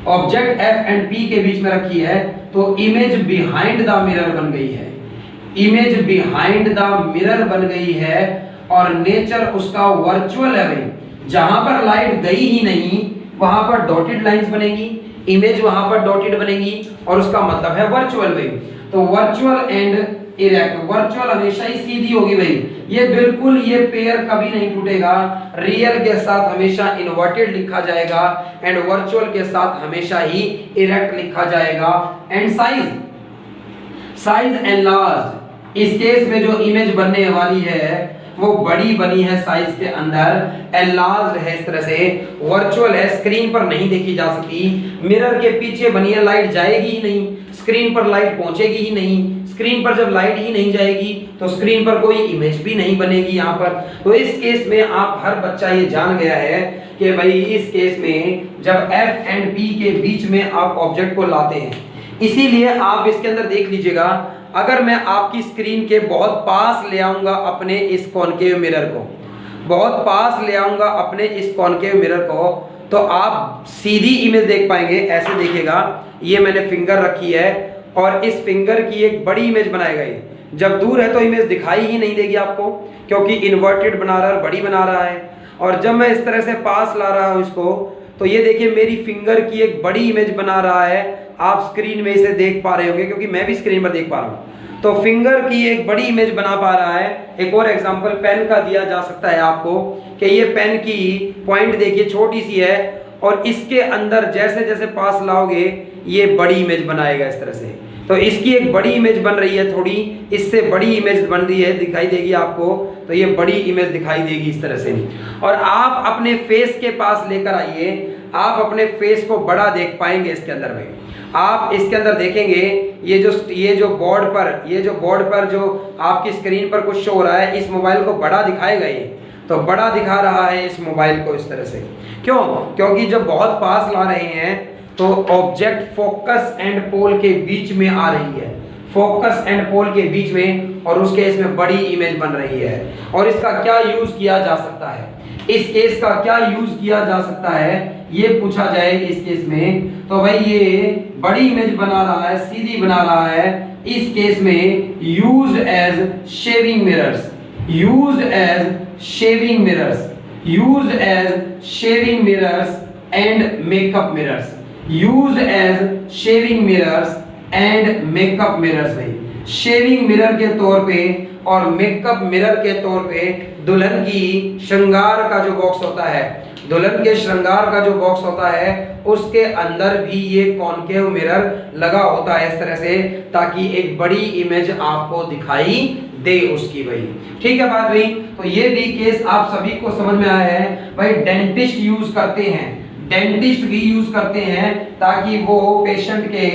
ऑब्जेक्ट F एंड P के बीच में रखी है, तो इमेज बिहाइंड द मिरर बन गई है, इमेज बिहाइंड द मिरर बन गई है। और नेचर उसका वर्चुअल है भाई। जहां पर लाइट गई ही नहीं वहां पर डॉटेड लाइंस बनेगी, इमेज वहां पर डॉटेड बनेगी, और उसका मतलब है वर्चुअल भाई। तो वर्चुअल एंड इरेक्ट, वर्चुअल हमेशा ही सीधी होगी भाई। ये बिल्कुल ये पेयर कभी नहीं टूटेगा। रियल के साथ हमेशा इन्वर्टेड लिखा जाएगा एंड वर्चुअल के साथ हमेशा ही इरेक्ट लिखा जाएगा। एंड साइज एनलार्ज्ड, इस केस में जो इमेज बनने वाली है वो बड़ी बनी है साइज के अंदर, एनलार्ज्ड है इस तरह से, वर्चुअल है, स्क्रीन पर नहीं देखी जा सकती। मिरर के पीछे बनी है, लाइट जाएगी ही नहीं, स्क्रीन पर लाइट पहुंचेगी ही नहीं। स्क्रीन पर जब लाइट ही नहीं जाएगी तो स्क्रीन पर कोई इमेज भी नहीं बनेगी यहाँ पर। तो इस केस में आप हर बच्चा ये जान गया है कि भाई इस केस में जब F एंड P के बीच में आप ऑब्जेक्ट को लाते हैं, इसीलिए आप इसके अंदर देख लीजिएगा, अगर मैं आपकी स्क्रीन के बहुत पास ले आऊंगा अपने इस कॉनकेव मिरर को, बहुत पास ले आऊंगा अपने इस कॉनकेव मिरर को, तो आप सीधी इमेज देख पाएंगे। ऐसे देखिएगा, ये मैंने फिंगर रखी है और इस फिंगर की एक बड़ी इमेज बनाएगा। ये जब दूर है तो इमेज दिखाई ही नहीं देगी आपको, क्योंकि इन्वर्टेड बना रहा है, बड़ी बना रहा है। और जब मैं इस तरह से पास ला रहा हूँ इसको, तो ये देखिए मेरी फिंगर की एक बड़ी इमेज बना रहा है। आप स्क्रीन में इसे देख पा रहे होंगे क्योंकि मैं भी स्क्रीन पर देख पा रहा हूँ। तो फिंगर की एक बड़ी इमेज बना पा रहा है। एक और एग्जांपल पेन का दिया जा सकता है आपको कि ये पेन की पॉइंट देखिए छोटी सी है, और इसके अंदर जैसे जैसे पास लाओगे ये बड़ी इमेज बनाएगा इस तरह से। तो इसकी एक बड़ी इमेज बन रही है, थोड़ी इससे बड़ी इमेज बन रही है, दिखाई देगी आपको। तो ये बड़ी इमेज दिखाई देगी इस तरह से। और आप अपने फेस के पास लेकर आइए, आप अपने फेस को बड़ा देख पाएंगे इसके अंदर में। आप इसके अंदर देखेंगे ये जो बोर्ड पर जो आपकी स्क्रीन पर कुछ शो हो रहा है, इस मोबाइल को बड़ा दिखाएगा ये, तो बड़ा दिखा रहा है इस मोबाइल को इस तरह से। क्यों? क्योंकि जब बहुत पास ला रहे हैं तो ऑब्जेक्ट फोकस एंड पोल के बीच में आ रही है, फोकस एंड पोल के बीच में, और उस केस में बड़ी इमेज बन रही है। और इसका क्या यूज किया जा सकता है, इस केस का क्या यूज किया जा सकता है ये पूछा जाए इस केस में, तो भाई ये बड़ी इमेज बना रहा है, सीधी बना रहा है, इस केस में use as shaving mirrors, use as shaving mirrors, use as shaving mirrors and makeup mirrors, use as shaving mirrors and makeup mirrors. भाई शेविंग मिरर के तौर पे और मेकअप मिरर के तौर पे दुल्हन की श्रृंगार का जो बॉक्स होता है, दुल्हन के श्रृंगार का जो बॉक्स होता है उसके अंदर भी ये कॉनकेव मिरर लगा होता है इस तरह से, ताकि एक बड़ी इमेज आपको दिखाई दे उसकी। भाई ठीक है बात भाई। तो ये भी केस आप सभी को समझ में आया है। भाई डेंटिस्ट यूज करते हैं, डेंटिस्ट भी यूज करते हैं ताकि वो पेशेंट के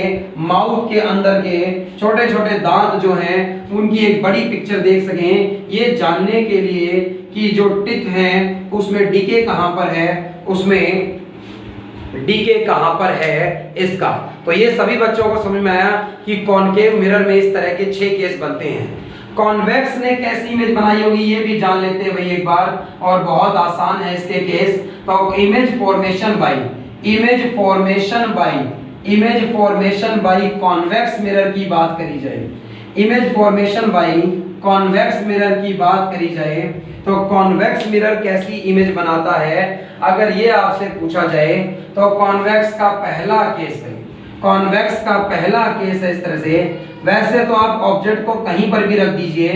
माउथ के अंदर के छोटे छोटे दांत जो हैं उनकी एक बड़ी पिक्चर देख सकें, ये जानने के लिए कि जो टिथ हैं उसमें डीके कहां पर है, उसमें डीके कहां पर है इसका। तो ये सभी बच्चों को समझ में आया कि कॉनकेव मिरर में इस तरह के 6 केस बनते हैं। कॉन्वेक्स ने कैसी इमेज बनाई होगी ये भी जान लेते हैं भाई एक बार, और बहुत आसान है इसके केस। तो image formation by convex mirror की बात करी जाए, image formation by convex mirror की बात करी जाए तो कॉन्वेक्स मिरर कैसी इमेज बनाता है अगर ये आपसे पूछा जाए, तो कॉन्वेक्स का पहला केस है, कॉन्वेक्स का पहला केस है इस तरह से। वैसे तो आप ऑब्जेक्ट को कहीं पर भी रख दीजिए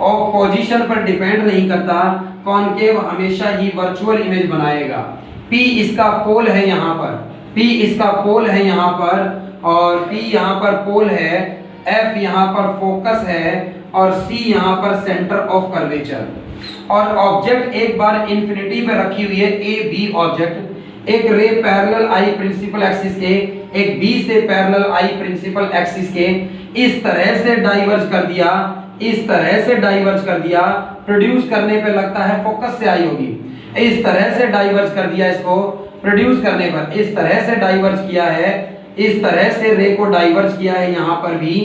और पोजीशन पर डिपेंड नहीं करता, कॉनकेव हमेशा ही वर्चुअल इमेज बनाएगा। P इसका पोल है यहाँ पर, P इसका पोल है यहाँ पर, और P यहाँ पर पोल है, F यहाँ पर फोकस है, और C यहाँ पर सेंटर ऑफ कर्वेचर। और ऑब्जेक्ट एक बार इंफिनिटी पे रखी हुई है, A B ऑब्जेक्ट, एक रे पैरेलल आई प्रिंसिपल एक्सिस के, एक B से पैरेलल आई प्रिंसिपल एक्सिस के, इस तरह से डाइवर्ज कर दिया, इस तरह से डाइवर्ज कर दिया, प्रोड्यूस करने पे लगता है फोकस से आई होगी, इस तरह से डाइवर्ज कर दिया इसको, प्रोड्यूस करने पर इस तरह से डाइवर्ज किया है, इस तरह से रे को डाइवर्ज किया है, यहाँ पर भी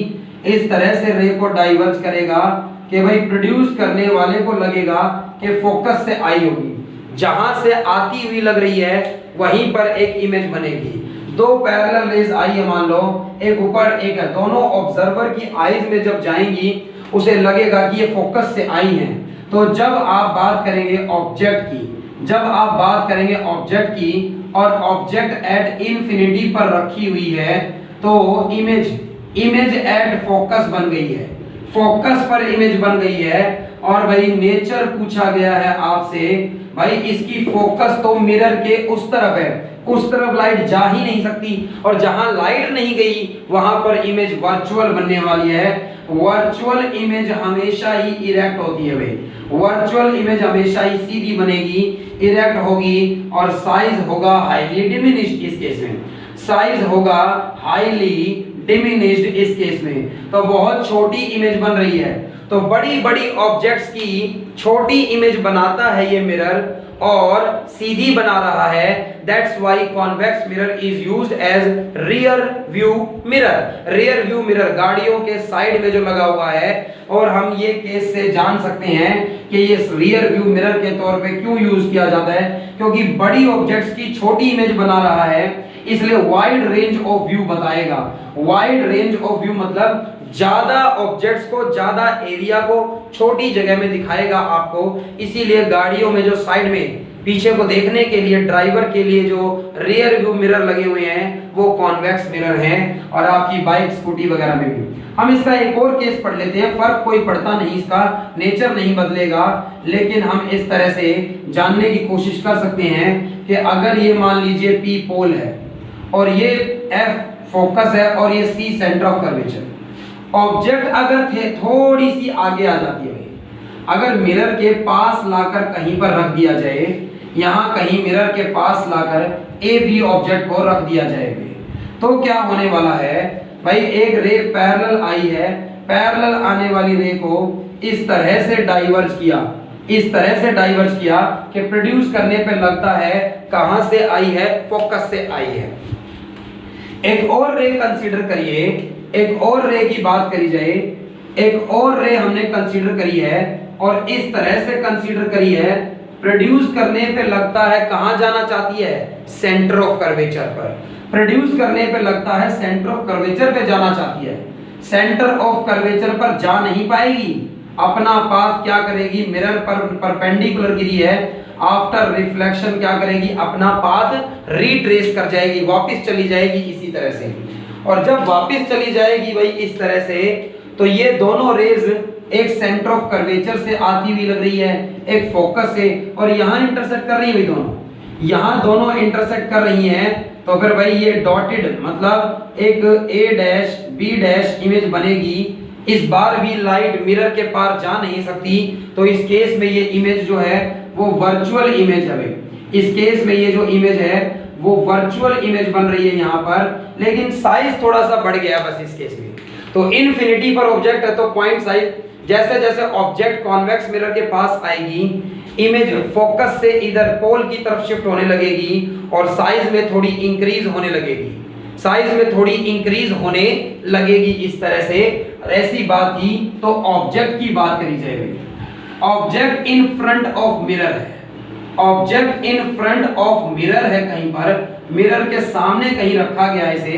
इस तरह से रे को डाइवर्ज करेगा कि भाई प्रोड्यूस करने वाले को लगेगा कि फोकस से आई होगी, जहां से आती हुई लग रही है वहीं पर एक इमेज बनेगी। 2 पैरेलल रेज आई है मान लो, एक ऊपर एक है, दोनों ऑब्जर्वर की आईज में जब जाएंगी उसे लगेगा कि ये फोकस से आई हैं। तो जब आप बात करेंगे ऑब्जेक्ट की, जब आप बात करेंगे ऑब्जेक्ट की और ऑब्जेक्ट एट इंफिनिटी पर रखी हुई है तो इमेज एट फोकस बन गई है, फोकस पर इमेज बन गई है। और भाई नेचर पूछा गया है आपसे, भाई इसकी फोकस तो मिरर के उस तरफ है, उस तरफ लाइट जा ही नहीं सकती, और जहां लाइट नहीं गई वहां पर इमेज वर्चुअल बनने वाली है। वर्चुअल इमेज हमेशा ही इरेक्ट होती है भाई, वर्चुअल इमेज हमेशा ही सीधी बनेगी, इरेक्ट होगी, और साइज होगा हाईली डिमिनिश्ड इस केस में, साइज होगा हाईली डिमिनिश्ड इस केस में। तो बहुत छोटी इमेज बन रही है, तो बड़ी बड़ी ऑब्जेक्ट्स की छोटी इमेज बनाता है ये मिरर और सीधी बना रहा है। That's why convex mirror is used as rear view mirror. Rear view mirror गाड़ियों के साइड में जो लगा हुआ है, और हम ये केस से जान सकते हैं कि ये रियर व्यू मिरर के तौर पे क्यों यूज किया जाता है, क्योंकि बड़ी ऑब्जेक्ट्स की छोटी इमेज बना रहा है, इसलिए वाइड रेंज ऑफ व्यू बताएगा। वाइड रेंज ऑफ व्यू मतलब ज्यादा ऑब्जेक्ट्स को, ज्यादा एरिया को छोटी जगह में दिखाएगा आपको। इसीलिए गाड़ियों में जो साइड में पीछे को देखने के लिए ड्राइवर के लिए जो रियर व्यू मिरर लगे हुए हैं वो कॉन्वेक्स मिरर हैं, और आपकी बाइक स्कूटी वगैरह में भी। हम इसका एक और केस पढ़ लेते हैं, फर्क कोई पड़ता नहीं, इसका नेचर नहीं बदलेगा, लेकिन हम इस तरह से जानने की कोशिश कर सकते हैं कि अगर ये मान लीजिए P पोल है और ये F फोकस है और ये C centre of curvature, object अगर थोड़ी सी आगे आ जाती है, अगर मिरर के पास लाकर कहीं पर रख दिया जाए, यहाँ कहीं मिरर के पास लाकर A B ऑब्जेक्ट को रख दिया जाए, तो क्या होने वाला है भाई, एक रे पैरेलल आई है, पैरेलल आने वाली रे को इस तरह से डाइवर्ज किया, इस तरह से डाइवर्ज किया कि प्रोड्यूस करने पे लगता है कहां से आई है, फोकस से आई है। एक और रे कंसीडर करिए, एक और रे की बात करी जाए, एक और रे हमने कंसीडर करी है और इस तरह से कंसीडर करी है, प्रोड्यूस करने पे लगता है कहां जाना चाहती है, सेंटर ऑफ कर्वेचर पर। प्रोड्यूस करने पे लगता है सेंटर ऑफ कर्वेचर पे जाना चाहती है, सेंटर ऑफ कर्वेचर पर जा नहीं पाएगी, अपना पाथ क्या करेगी, मिरर पर परपेंडिकुलर गिरी है, आफ्टर रिफ्लेक्शन क्या करेगी, अपना पाथ रिट्रेस कर जाएगी, वापस चली जाएगी इसी तरह से। और जब वापस चली जाएगी भाई इस तरह से, तो ये दोनों रेज एक सेंटर ऑफ कर्वेचर से आती हुई लग रही है, एक फोकस से, और यहाँ इंटरसेक्ट कर रही है भाई दोनों, यहाँ दोनों इंटरसेक्ट कर रही हैं। तो फिर भाई ये डॉटेड मतलब एक ए डैश बी डैश इमेज बनेगी। इस बार भी लाइट मिरर के पार जा नहीं सकती, तो इस केस में ये इमेज जो है वो वर्चुअल इमेज है भाई। इस केस में ये जो इमेज है वो वर्चुअल इमेज बन रही है यहाँ पर, लेकिन साइज थोड़ा सा बढ़ गया बस इस केस में। तो इनफिनिटी पर ऑब्जेक्ट है तो पॉइंट साइज, जैसे जैसे ऑब्जेक्ट कॉन्वेक्स मिरर के पास आएगी, इमेज फोकस से इधर पोल की तरफ शिफ्ट होने लगेगी और साइज में थोड़ी इंक्रीज होने लगेगी, साइज में थोड़ी इंक्रीज होने लगेगी इस तरह से। ऐसी बात ही तो ऑब्जेक्ट की बात करी जाए, object in front of mirror है, object in front of mirror है, कहीं पर मिरर के सामने कहीं रखा गया इसे,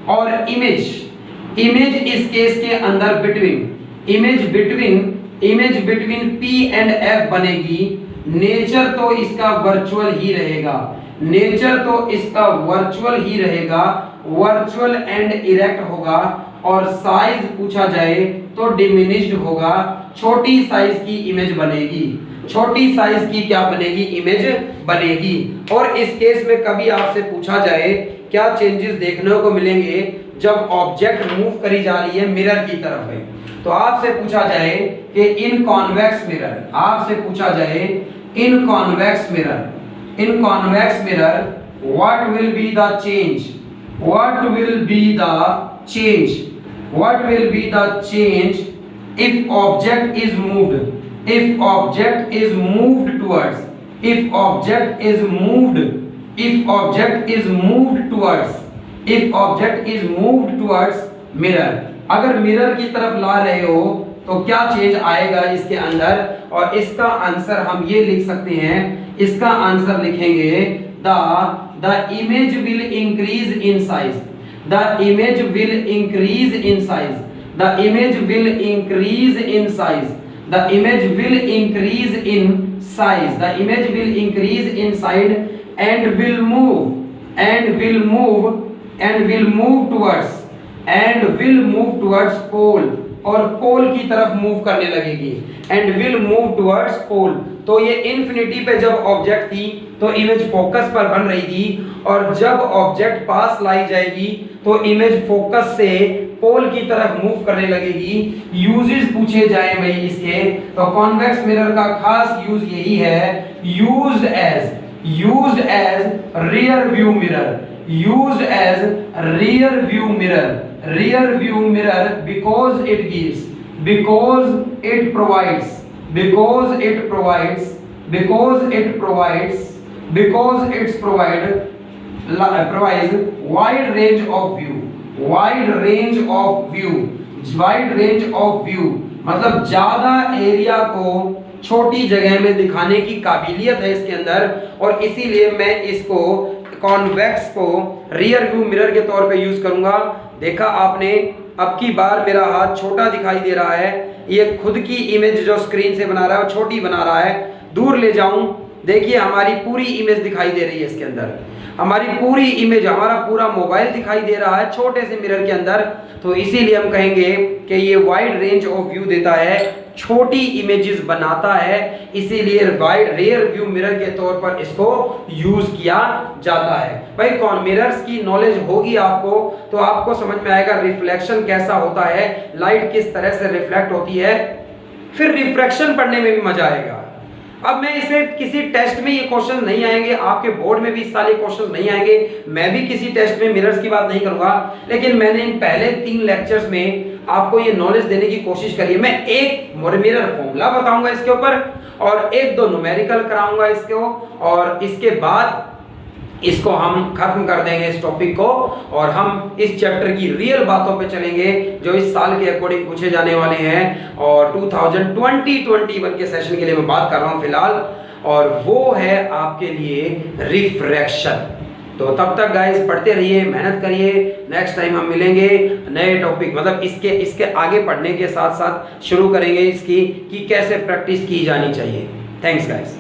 और इमेज, इमेज इस केस के अंदर between, image between P and F बनेगी। नेचर तो इसका वर्चुअल ही रहेगा, नेचर तो इसका वर्चुअल ही रहेगा, वर्चुअल एंड इरेक्ट होगा, और साइज पूछा जाए तो डिमिनिश्ड होगा, छोटी साइज की इमेज बनेगी, छोटी साइज की क्या बनेगी, इमेज बनेगी। और इस केस में कभी आपसे पूछा जाए क्या चेंजेस देखने को मिलेंगे जब ऑब्जेक्ट मूव करी जा रही है मिरर की तरफ है, तो आपसे पूछा जाए कि इन कॉन्वेक्स मिरर, आपसे पूछा जाए in convex mirror, in convex mirror what will be the change, what will be the change, what will be the change if object is moved, if object is moved towards, if object is moved, if object is moved towards, if object is moved towards mirror, अगर मिरर की तरफ ला रहे हो तो क्या चेंज आएगा इसके अंदर, और इसका आंसर हम ये लिख सकते हैं, इसका आंसर लिखेंगे the image will increase in size, the image will increase in size, the image will increase in size, the image will increase in size, the image will increase in size and will move, and will move, and will move towards, and will move towards pole, और पोल की तरफ मूव करने लगेगी, एंड विल मूव टुवर्ड्स पोल। तो ये इन्फिनिटी पे जब ऑब्जेक्ट थी तो इमेज फोकस पर बन रही थी, और जब ऑब्जेक्ट पास लाई जाएगी तो इमेज फोकस से पोल की तरफ मूव करने लगेगी। यूजेस पूछे जाए भाई इसके, तो कॉन्वेक्स मिरर का खास यूज यही है, used as rear view mirror, used as rear view mirror, rear view mirror because it gives, because it provides, because it provides, because it provides, because it's provides wide range of view, wide range of view, wide range of view मतलब ज्यादा एरिया को छोटी जगह में दिखाने की काबिलियत है इसके अंदर, और इसीलिए मैं इसको कॉन्वेक्स को रियर व्यू मिरर के तौर पे यूज करूंगा। देखा आपने, अब की बार मेरा हाथ छोटा दिखाई दे रहा है, ये खुद की इमेज जो स्क्रीन से बना रहा है वो छोटी बना रहा है। दूर ले जाऊं, देखिए हमारी पूरी इमेज दिखाई दे रही है इसके अंदर, हमारी पूरी इमेज, हमारा पूरा मोबाइल दिखाई दे रहा है छोटे से मिरर के अंदर। तो इसीलिए हम कहेंगे कि ये वाइड रेंज ऑफ व्यू देता है, छोटी इमेजेस बनाता है, इसीलिए वाइड रियर व्यू मिरर के तौर पर इसको यूज किया जाता है। भाई कौन मिरर्स की नॉलेज होगी आपको तो आपको समझ में आएगा रिफ्लेक्शन कैसा होता है, लाइट किस तरह से रिफ्लेक्ट होती है, फिर रिफ्रैक्शन पढ़ने में भी मजा आएगा। अब मैं इसे किसी टेस्ट में ये क्वेश्चन नहीं आएंगे, आपके बोर्ड में भी इस साल ये क्वेश्चन नहीं आएंगे, मैं भी किसी टेस्ट में मिरर्स की बात नहीं करूंगा, लेकिन मैंने इन पहले 3 लेक्चर्स में आपको ये नॉलेज देने की कोशिश करी है। मैं एक मिरर फॉर्मूला बताऊंगा इसके ऊपर और 1-2 न्यूमेरिकल कराऊंगा इसको, और इसके बाद इसको हम खत्म कर देंगे इस टॉपिक को, और हम इस चैप्टर की रियल बातों पे चलेंगे जो इस साल के अकॉर्डिंग पूछे जाने वाले हैं, और 2020-21 के सेशन के लिए मैं बात कर रहा हूं फिलहाल, और वो है आपके लिए रिफ्रैक्शन। तो तब तक गाइस पढ़ते रहिए, मेहनत करिए, नेक्स्ट टाइम हम मिलेंगे नए टॉपिक, मतलब इसके आगे पढ़ने के साथ साथ शुरू करेंगे इसकी कि कैसे प्रैक्टिस की जानी चाहिए। Thanks guys.